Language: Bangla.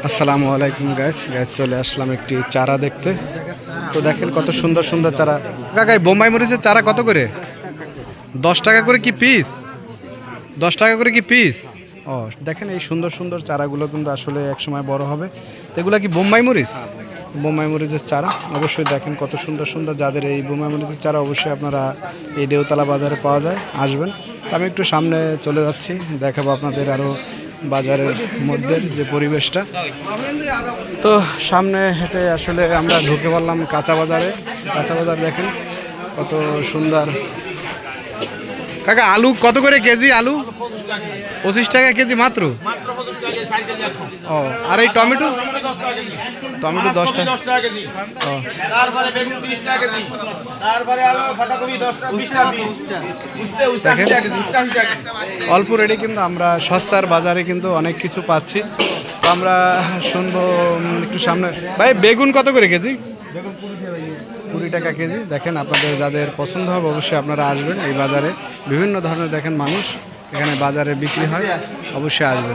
আসসালামু আলাইকুম গাইস চলে আসলাম একটি চারা দেখতে। তো দেখেন কত সুন্দর সুন্দর চারা। কাকাই বোম্বাই মরিচের চারা কত করে? 10 টাকা করে কি পিস? 10 টাকা করে কি পিস? ও দেখেন এই সুন্দর সুন্দর চারাগুলো কিন্তু আসলে এক সময় বড় হবে। এগুলা কি বোম্বাই মরিচ? বোম্বাই মরিচের চারা অবশ্যই দেখেন কত সুন্দর সুন্দর। যাদের এই বোম্বাই মরিচের চারা অবশ্যই আপনারা এই দেওতলা বাজারে পাওয়া যায়, আসবেন। তো আমি একটু সামনে চলে যাচ্ছি, দেখাবো আপনাদের আরও বাজারের মধ্যে যে পরিবেশটা। তো সামনে হেঁটে আসলে আমরা ঢুকে পড়লাম কাঁচা বাজারে। কাঁচা বাজার দেখেন কত সুন্দর। কাকা আলু কত করে কেজি? আলু 25 টাকা কেজি মাত্র। ও আর এই টমেটো? টমেটো 10 টাকা। ও অল্প রেটে কিন্তু আমরা সস্তার বাজারে কিন্তু অনেক কিছু পাচ্ছি। তো আমরা শুনবো একটু সামনে। ভাই বেগুন কত করে কেজি? 20 টাকা কেজি। দেখেন আপনাদের যাদের পছন্দ হবে অবশ্যই আপনারা আসবেন এই বাজারে। বিভিন্ন ধরনের দেখেন মানুষ এখানে বাজারে বিক্রি হয়, অবশ্যই আসবেন।